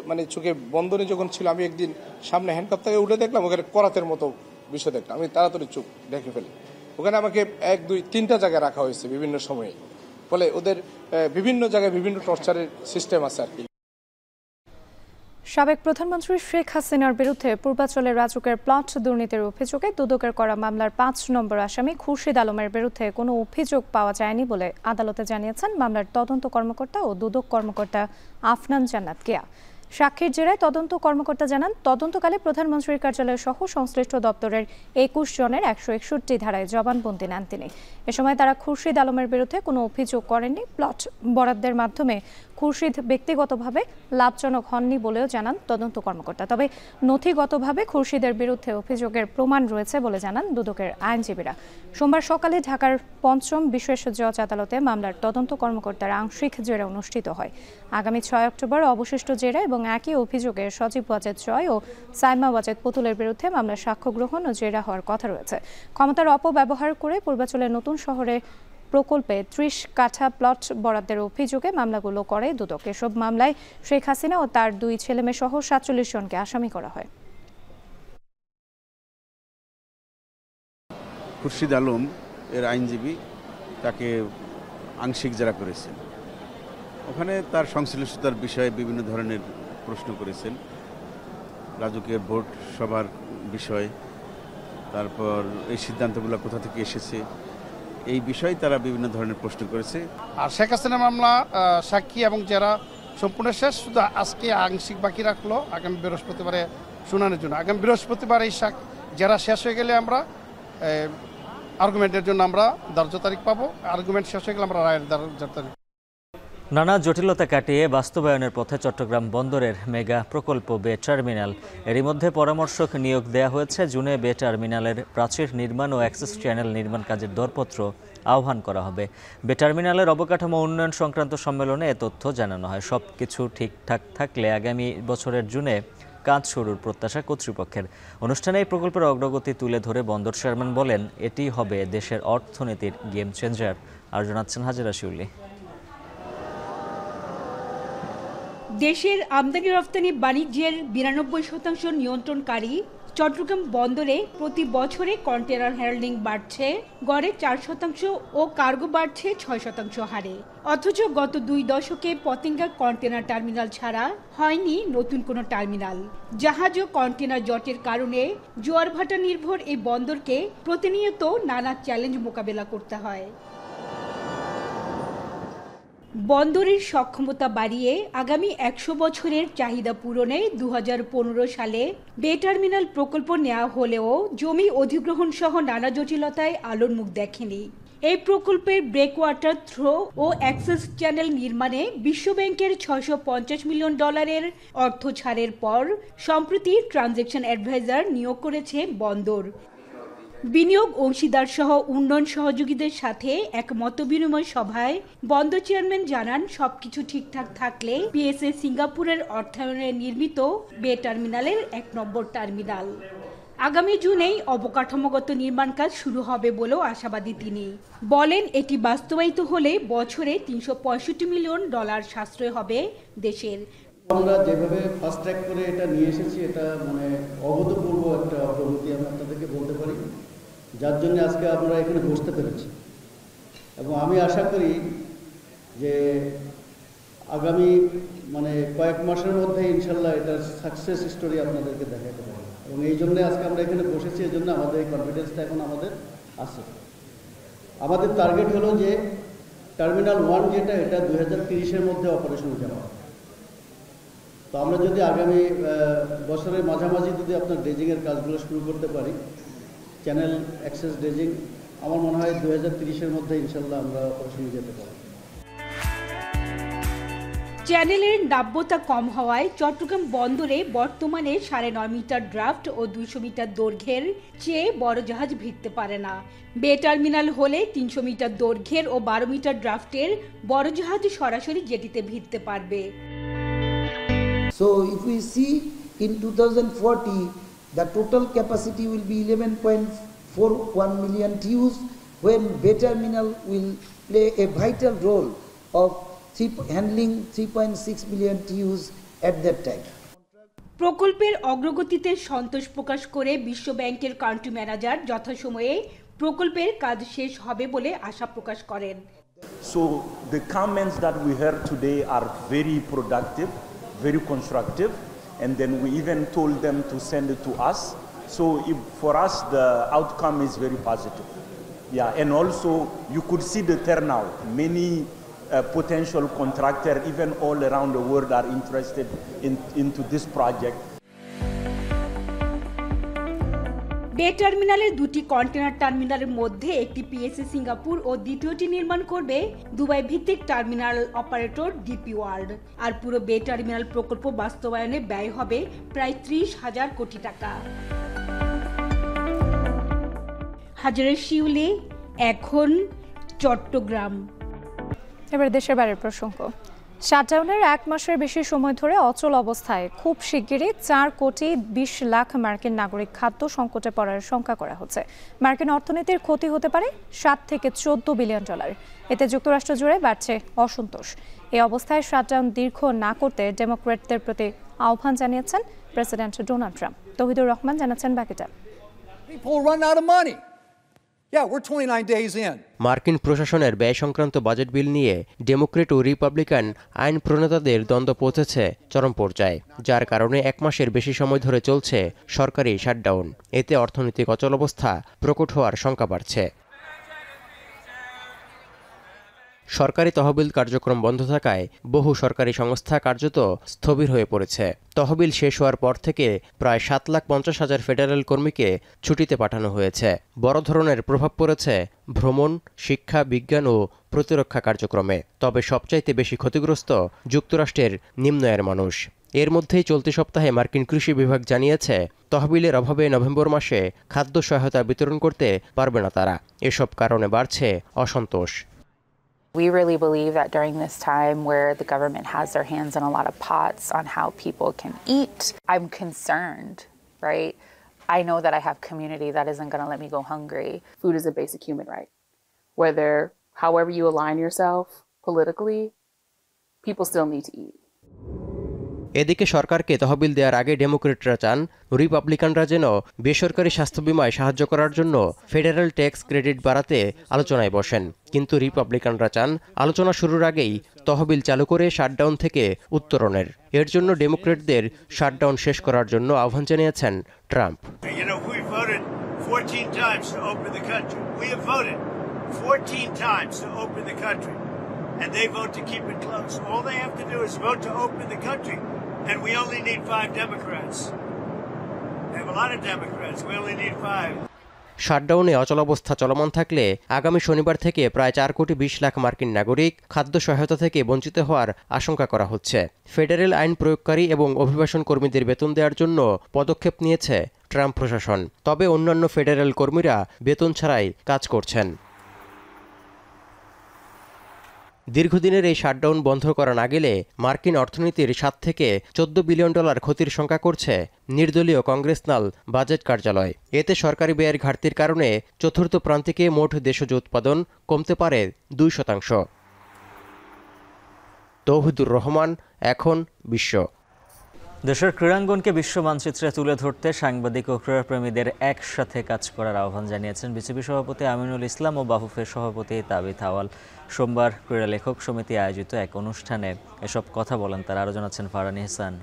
মানে চোখে বন্ধনে যখন ছিল, আমি একদিন সামনে হ্যান্ডকাপ থেকে উঠে দেখলাম, ওখানে করাতের মতো বিষয় দেখলাম। আমি তাড়াতাড়ি চোখ দেখে ফেলি। ওখানে আমাকে 1, 2, 3টা জায়গায় রাখা হয়েছে বিভিন্ন সময়ে। ফলে ওদের বিভিন্ন জায়গায় বিভিন্ন টর্চারের সিস্টেম আছে আর কি। সাবেক প্রধানমন্ত্রী শেখ হাসিনার বিরুদ্ধে পূর্বাঞ্চলের রাজুকের প্লট দুর্নীতির অভিযোগে দুদকের করা মামলার 5 নম্বর আসামি খুরশিদ আলমের বিরুদ্ধে কোনো অভিযোগ পাওয়া যায়নি বলে আদালতে জানিয়েছেন মামলার তদন্ত কর্মকর্তা ও দুদক কর্মকর্তা আফনান জান্নাত কেয়া। সাক্ষীর জেরায় তদন্ত কর্মকর্তা জানান, তদন্তকালে প্রধানমন্ত্রীর কার্যালয় সহ সংশ্লিষ্ট দপ্তরের 21 জনের 161 ধারায় জবানবন্দি নেন তিনি। এ সময় তারা খুরশিদ আলমের বিরুদ্ধে কোনো অভিযোগ করেননি। প্লট বরাদ্দের মাধ্যমে খুরশিদ ব্যক্তিগতভাবে লাভজনক হননি বলেও জানান তদন্ত কর্মকর্তা। তবে নথিগতভাবে খুরশিদের বিরুদ্ধে অভিযোগের প্রমাণ রয়েছে বলে জানান দুদকের আইনজীবীরা। সোমবার সকালে ঢাকার 5ম বিশেষ জজ আদালতে মামলার তদন্ত কর্মকর্তার আংশিক জেরা অনুষ্ঠিত হয়। আগামী 6 অক্টোবর অবশিষ্ট জেরা এবং একই অভিযোগে সজীব ওয়াজেদ জয় ও সাইমা ওয়াজেদ পুতুলের বিরুদ্ধে মামলার সাক্ষ্য গ্রহণ ও জেরা হওয়ার কথা রয়েছে। ক্ষমতার অপব্যবহার করে পূর্বাঞ্চলের নতুন শহরে প্রকল্পে 30 কাঠা প্লট বরাদ্দের অভিযোগে মামলাগুলো করে দুদক। এসব মামলায় শেখ হাসিনা ও তার 2 ছেলেমেয়ে সহ 47 জনকে আসামি করা হয়। খুরশিদ আলম এর আইনজীবী তাকে আংশিক জেরা করেছেন। ওখানে তার সংশ্লিষ্টতার বিষয়ে বিভিন্ন ধরনের প্রশ্ন করেছেন, রাজুকের ভোট সভার বিষয়, তারপর এই সিদ্ধান্তগুলো কোথা থেকে এসেছে, এই বিষয়ে তারা বিভিন্ন ধরনের প্রশ্ন করেছে। আর শেখ হাসিনা মামলা সাক্ষী এবং যারা সম্পূর্ণ শেষ, শুধু আজকে আংশিক বাকি রাখলো আগামী বৃহস্পতিবারে শুনানির জন্য। আগামী বৃহস্পতিবার এই যারা শেষ হয়ে গেলে আমরা আর্গুমেন্টের জন্য আমরা ধার্য তারিখ পাবো। আর্গুমেন্ট শেষ হয়ে গেলে আমরা রায়ের ধার্য তারিখ। নানা জটিলতা কাটিয়ে বাস্তবায়নের পথে চট্টগ্রাম বন্দরের মেগা প্রকল্প বে টার্মিনাল। এরই মধ্যে পরামর্শক নিয়োগ দেওয়া হয়েছে। জুনে বে টার্মিনালের প্রাচীর নির্মাণ ও অ্যাক্সেস চ্যানেল নির্মাণ কাজের দরপত্র আহ্বান করা হবে। বে টার্মিনালের অবকাঠামো উন্নয়ন সংক্রান্ত সম্মেলনে এ তথ্য জানানো হয়। সব কিছু ঠিকঠাক থাকলে আগামী বছরের জুনে কাজ শুরুর প্রত্যাশা কর্তৃপক্ষের। অনুষ্ঠানে এই প্রকল্পের অগ্রগতি তুলে ধরে বন্দর চেয়ারম্যান বলেন, এটি হবে দেশের অর্থনীতির গেম চেঞ্জার। আর জানাচ্ছেন হাজেরা শিউলি। দেশের আমদানি রপ্তানি বাণিজ্যের 92% নিয়ন্ত্রণকারী চট্টগ্রাম বন্দরে প্রতি বছরে কন্টেনার হ্যান্ডলিং বাড়ছে গড়ে 4% ও কার্গো বাড়ছে 6% হারে। অথচ গত 2 দশকে পতেঙ্গা কন্টেনার টার্মিনাল ছাড়া হয়নি নতুন কোনো টার্মিনাল। জাহাজ ও কন্টেনার জটের কারণে জোয়ার ভাটা নির্ভর এই বন্দরকে প্রতিনিয়ত নানা চ্যালেঞ্জ মোকাবেলা করতে হয়। বন্দরের সক্ষমতা বাড়িয়ে আগামী 100 বছরের চাহিদা পূরণে 2015 সালে বে টার্মিনাল প্রকল্প নেওয়া হলেও জমি অধিগ্রহণ সহ নানা জটিলতায় আলোর মুখ দেখেনি। এই প্রকল্পের ব্রেকওয়াটার থ্রো ও অ্যাক্সেস চ্যানেল নির্মাণে বিশ্বব্যাংকের $650 মিলিয়ন অর্থ ছাড়ের পর সম্প্রতি ট্রানজ্যাকশন অ্যাডভাইজার নিয়োগ করেছে বন্দর। বিনিয়োগ অংশীদার সহ উন্নয়ন সহযোগীদের সাথে এক মতবিনিময় সভায় বন্দর চেয়ারম্যান জানান, সবকিছু ঠিকঠাক থাকলে পিএসএ সিঙ্গাপুরের অর্থায়নে নির্মিত বে টার্মিনালের 1 নম্বর টার্মিনাল আগামী জুনেই অবকাঠামোগত নির্মাণ কাজ শুরু হবে বলেও আশাবাদী তিনি। বলেন, এটি বাস্তবায়িত হলে বছরে $365 মিলিয়ন সাশ্রয় হবে দেশের। আমরা যেভাবে ফাস্ট ট্র্যাক করে এটা নিয়ে এসেছি, এটা মানে অভূতপূর্ব একটা প্রগতি আমি আপনাদেরকে বলতে পারি। যার জন্য আজকে আমরা এখানে বসতে পেরেছি। এবং আমি আশা করি যে আগামী কয়েক মাসের মধ্যে ইনশাল্লাহ এটার সাকসেস স্টোরি আপনাদেরকে দেখাতে পারবো। এবং এই জন্য আজকে আমরা এখানে বসেছি, এই জন্য আমাদের এই কনফিডেন্সটা এখন আমাদের আছে। আমাদের টার্গেট হলো যে টার্মিনাল 1 যেটা, এটা 2030-এর মধ্যে অপারেশন যাওয়া। তো আমরা যদি আগামী বছরের মাঝামাঝি যদি আপনার ড্রেজিংয়ের কাজগুলো শুরু করতে পারি, চ্যানেল অ্যাক্সেস ড্রেজিং, আমার মনে হয় 2030-এর মধ্যে ইনশাল্লাহ আমরা অপারেশনে যেতে পারি। চ্যানেলের নাব্যতা কম হওয়ায় চট্টগ্রাম বন্দরে বর্তমানে 9.5 মিটার ড্রাফট ও 200 মিটার দৈর্ঘ্যের চেয়ে বড় জাহাজ ভিড়তে পারে না। বে টার্মিনাল হলে 300 মিটার দৈর্ঘ্যের ও 12 মিটার ড্রাফটের বড় জাহাজ সরাসরি জেটিতে ভিড়তে পারবে। So if we see in 2040 the total capacity will be 11.41 million TEUs, when Bay Terminal will play a vital role of handling 3.6 million TEUs at that time. প্রকল্পের অগ্রগতিতে সন্তোষ প্রকাশ করে বিশ্ব ব্যাংকের কান্ট্রি ম্যানেজার যথাসময়ে প্রকল্পের কাজ শেষ হবে বলে আশা প্রকাশ করেন। So the comments that we heard today are very productive, very constructive, and then we even told them to send it to us. So for us the outcome is very positive. Yeah, and also you could see the turnout. Many potential contractors even all around the world are interested into this project. বে টার্মিনালের 2টি container টার্মিনালের মধ্যে একটি PSC Singapore ও দ্বিতীয়টি নির্মাণ করবে Dubai ভিত্তিক টার্মিনাল অপারেটর ডিপি ওয়ার্ল্ড। আর পুরো বে টার্মিনাল প্রকল্প বাস্তবায়নে ব্যয় হবে প্রায় 30,000 কোটি টাকা। হাজারের শিউলি, এখন চট্টগ্রাম। এবার দেশের বাইরের প্রসঙ্গ। শাটডাউনের 1 মাসের বেশি সময় ধরে অচল অবস্থায় খুব শিগগিরই 4 কোটি 20 লাখ মার্কিন নাগরিক খাদ্য সংকটে পড়ার শঙ্কা করা হচ্ছে। মার্কিন অর্থনীতির ক্ষতি হতে পারে 7 থেকে 14 বিলিয়ন ডলার। এতে যুক্তরাষ্ট্র জুড়ে বাড়ছে অসন্তোষ। এই অবস্থায় শাটডাউন দীর্ঘ না করতে ডেমোক্র্যাটদের প্রতি আহ্বান জানিয়েছেন president Donald Trump. Touhidur Rahman জানাচ্ছেন বাকিটা। মার্কিন প্রশাসনের ব্যয় সংক্রান্ত বাজেট বিল নিয়ে ডেমোক্রেট ও রিপাবলিকান আইন প্রণেতাদের দ্বন্দ্ব পৌঁছেছে চরম পর্যায়ে, যার কারণে 1 মাসের বেশি সময় ধরে চলছে সরকারি শাটডাউন। এতে অর্থনৈতিক অচলাবস্থা প্রকট হওয়ার শঙ্কা বাড়ছে। সরকারি তহবিল কার্যক্রম বন্ধ থাকায় বহু সরকারি সংস্থা কার্যত স্থবির হয়ে পড়েছে। তহবিল শেষ হওয়ার পর থেকে প্রায় 7,50,000 ফেডারেল কর্মীকে ছুটিতে পাঠানো হয়েছে। বড় ধরনের প্রভাব পড়েছে ভ্রমণ, শিক্ষা, বিজ্ঞান ও প্রতিরক্ষা কার্যক্রমে। তবে সবচাইতে বেশি ক্ষতিগ্রস্ত যুক্তরাষ্ট্রের নিম্ন আয়ের মানুষ। এর মধ্যেই চলতি সপ্তাহে মার্কিন কৃষি বিভাগ জানিয়েছে তহবিলের অভাবে নভেম্বর মাসে খাদ্য সহায়তা বিতরণ করতে পারবে না তারা। এসব কারণে বাড়ছে অসন্তোষ। We really believe that during this time where the government has their hands in a lot of pots on how people can eat, I'm concerned, right? I know that I have community that isn't going to let me go hungry. Food is a basic human right. However you align yourself politically, people still need to eat. এদিকে সরকারকে তহবিল দেওয়ার আগে ডেমোক্রেটরা চান রিপাবলিকানরা যেন বেসরকারি স্বাস্থ্য বিমায় সাহায্য করার জন্য ফেডারেল ট্যাক্স ক্রেডিট বাড়াতে আলোচনায় বসেন। কিন্তু রিপাবলিকানরা চান আলোচনা শুরুর আগেই তহবিল চালু করে শাটডাউন থেকে উত্তরণের। এর জন্য ডেমোক্রেটদের শাটডাউন শেষ করার জন্য আহ্বান জানিয়েছেন Trump. 14 times to open the country, and they vote to keep it closed. All they have to do is vote to open the country, and we only need 5 Democrats. They have a lot of Democrats. We only need 5. শাটডাউনে অচলাবস্থা চলমান থাকলে আগামী শনিবার থেকে প্রায় 4 কোটি 20 লাখ মার্কিন নাগরিক খাদ্য সহায়তা থেকে বঞ্চিত হওয়ার আশঙ্কা করা হচ্ছে। ফেডারেল আইন প্রয়োগকারী এবং অভিবাসন কর্মীদের বেতন দেওয়ার জন্য পদক্ষেপ নিয়েছে ট্রাম্প প্রশাসন। তবে অন্যান্য ফেডারেল কর্মীরা বেতন ছাড়াই কাজ করছেন। দীর্ঘদিনের এই শাটডাউন বন্ধ করা না গেলে মার্কিন অর্থনীতির 7 থেকে 14 বিলিয়ন ডলার ক্ষতির শঙ্কা করছে নির্দলীয় কংগ্রেসনাল বাজেট কার্যালয়। এতে সরকারি ব্যয়ের ঘাটতির কারণে চতুর্থ প্রান্তিকে মোট দেশজ উৎপাদন কমতে পারে 2%। তৌহিদুর রহমান, এখন বিশ্ব। দেশের ক্রীড়াঙ্গনকে বিশ্ব মানচিত্রে তুলে ধরতে সাংবাদিক ও ক্রীড়াপ্রেমীদের একসাথে কাজ করার আহ্বান জানিয়েছেন বিসিবি সভাপতি আমিনুল ইসলাম ও বাফুফের সভাপতি তাবিথ আওয়াল। সোমবার ক্রীড়া লেখক সমিতি আয়োজিত এক অনুষ্ঠানে এসব কথা বলেন তারা। আরও জানাচ্ছেন ফারহান ইহসান।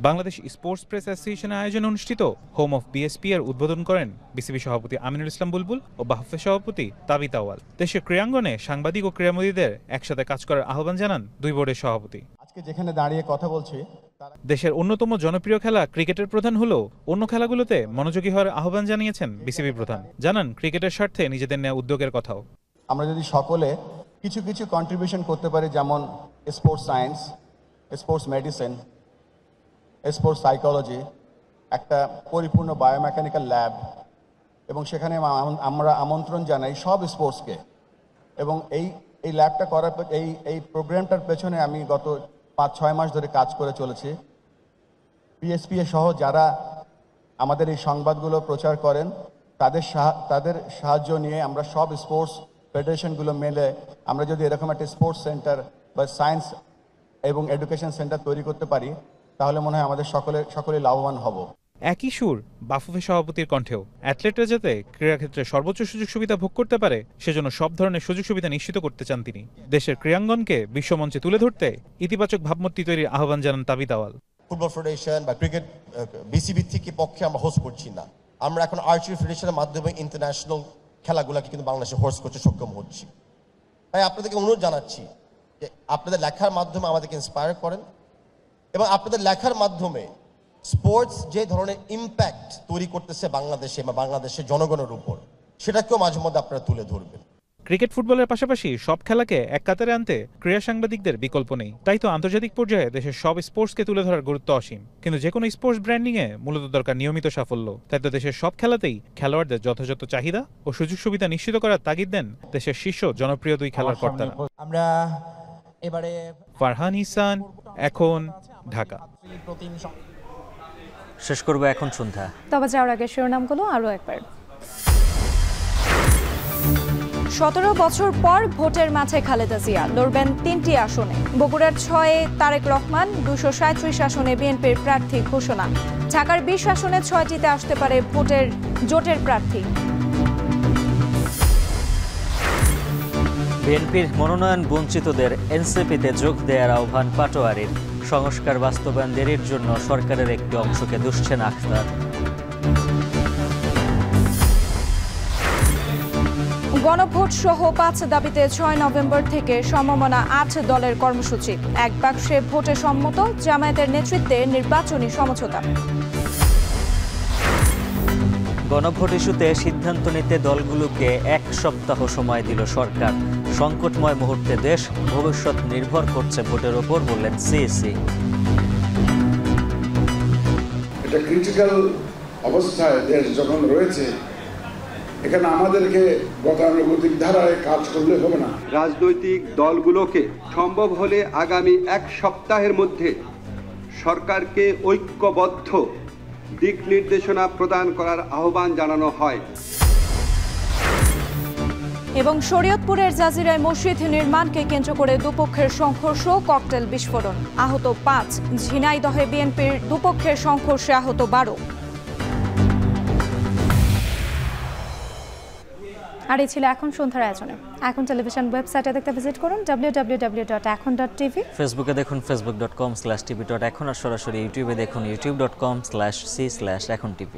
বাংলাদেশ স্পোর্টস প্রেস অ্যাসোসিয়েশনের আয়োজনে অনুষ্ঠিত হোম অফ বিএসপি এর উদ্বোধন করেন বিসিবি সভাপতি আমিনুল ইসলাম বুলবুল ও বাফুফের সভাপতি তাবিথ আওয়াল। দেশের ক্রীড়াঙ্গনে সাংবাদিক ও ক্রীড়ামোদীদের একসাথে কাজ করার আহ্বান জানান দুই বোর্ডের সভাপতি। আজকে যেখানে দাঁড়িয়ে কথা বলছি, দেশের অন্যতম জনপ্রিয় খেলা ক্রিকেটের প্রধান হলেও অন্য খেলাগুলোতে মনোযোগী হওয়ার আহ্বান জানিয়েছেন বিসিবি প্রধান। জানান ক্রিকেটের স্বার্থে নিজেদের নেওয়া উদ্যোগের কথাও। আমরা যদি সকলে কিছু কিছু কন্ট্রিবিউশন করতে পারি, যেমন sports science, sports medicine, sports psychology, একটা পরিপূর্ণ বায়োমেকানিক্যাল ল্যাব, এবং সেখানে আমরা আমন্ত্রণ জানাই সব স্পোর্টসকে। এবং এই ল্যাবটা করার এই প্রোগ্রামটার পেছনে আমি গত 5-6 মাস ধরে কাজ করে চলেছি। বিএসপি সহ যারা আমাদের এই সংবাদগুলো প্রচার করেন তাদের সাহায্য নিয়ে আমরা সব স্পোর্টস ফেডারেশনগুলো মেলে আমরা যদি এরকম একটা স্পোর্টস সেন্টার বা সায়েন্স এবং এডুকেশন সেন্টার তৈরি করতে পারি, তাহলে মনে হয় আমাদের সকলে লাভবান হব। একই সুর বাফুফের সভাপতির কণ্ঠেও। অ্যাথলেটরা যাতে ক্রীড়াক্ষেত্রে সর্বোচ্চ সুযোগ সুবিধা ভোগ করতে পারে, সেজন্য সব ধরনের সুযোগ সুবিধা নিশ্চিত করতে চান তিনি। দেশের ক্রীড়াঙ্গনকে বিশ্বমঞ্চে তুলে ধরতে ইতিবাচক ভাবমূর্তি তৈরির আহ্বান জানান তাবিথ আওয়াল। ফুটবল ফেডারেশন বা ক্রিকেট বিসিবি থেকে পক্ষে আমরা হোস্ট করছি না, আমরা এখন আর্চারি ফেডারেশনের মাধ্যমে ইন্টারন্যাশনাল খেলাগুলোকে কিন্তু বাংলাদেশে হোস্ট করতে সক্ষম হচ্ছি। তাই আপনাদেরকে অনুরোধ জানাচ্ছি যে আপনাদের লেখার মাধ্যমে আমাদেরকে ইন্সপায়ার করেন, এবং আপনাদের লেখার মাধ্যমে স্পোর্টস যে ধরনের ইম্প্যাক্ট তৈরি করতেছে বাংলাদেশে বা বাংলাদেশের জনগণের উপর, সেটাকেও মাঝে মধ্যে আপনারা তুলে ধরবেন। ক্রিকেট ফুটবলের পাশাপাশি সব খেলাকে এক কাতারে আনতে ক্রীড়া সাংবাদিকদের বিকল্প নেই। তাই তো আন্তর্জাতিক পর্যায়ে দেশের সব স্পোর্টসকে তুলে ধরার গুরুত্ব অসীম। কিন্তু যে কোনো স্পোর্টস ব্র্যান্ডিংয়ে মূলত দরকার নিয়মিত সাফল্য। তাই তো দেশের সব খেলাতেই খেলোয়াড়দের যথাযথ চাহিদা ও সুযোগ সুবিধা নিশ্চিত করার তাগিদ দেন দেশের শীর্ষ জনপ্রিয় দুই খেলার কর্তারা। আমরা এবারে ফারহান ইহসান, এখন, ঢাকা। শেষ করব এখন সন্ধ্যা। তবে যাওয়ার আগে শিরোনামগুলো আরও একবার। 17 বছর পর ভোটের মাঠে খালেদা জিয়া লড়বেন 3টি আসনে। বগুড়ার 6-এ তারেক রহমান, 237 আসনে বিএনপির প্রার্থী ঘোষণা। ঢাকার 20 আসনে 6টিতে আসতে পারে জোটের প্রার্থী। বিএনপির মনোনয়ন বঞ্চিতদের এনসিপিতে যোগ দেওয়ার আহ্বান পাটোয়ারির। সংস্কার বাস্তবায়ন দেরির জন্য সরকারের একটি অংশকে দুষছেন আখতার। গণভোট সহ 5 দাবিতে 6 নভেম্বর থেকে সমমনা 8 দলের কর্মসূচি। এক বাক্সে ভোটে সম্মত, জামায়াতের নেতৃত্বে নির্বাচনী সমঝোতা। গণভোট ইস্যুতে সিদ্ধান্ত নিতে দলগুলোকে 1 সপ্তাহ সময় দিল সরকার। সংকটময় মুহূর্তে দেশ ভবিষ্যৎ নির্ভর করছে ভোটের ওপর, বললেন সিএসি। এটা ক্রিটিক্যাল অবস্থায় দেশ যখন রয়েছে, এখানে আমাদেরকে গতানুগতিক ধারায় কাজ করলে হবে না। রাজনৈতিক দলগুলোকে সম্ভব হলে আগামী 1 সপ্তাহের মধ্যে সরকারকে ঐক্যবদ্ধ দিক নির্দেশনা প্রদান করার আহ্বান জানানো হয়। এবং শরীয়তপুরের জাজিরায় মসজিদ নির্মাণকে কেন্দ্র করে দুপক্ষের সংঘর্ষ, ককটেল বিস্ফোরণ, আহত 5। ঝিনাইদহে বিএনপির দুপক্ষের সংঘর্ষে আহত 12। আর এই ছিল এখন সন্ধ্যার আয়োজনে। এখন টেলিভিশন ওয়েবসাইটে দেখতে ভিজিট করুন www.ekhon.tv। ফেসবুকে দেখুন facebook.com/tv.ekhon, আর সরাসরি ইউটিউবে দেখুন youtube.com/c/ekhon tv।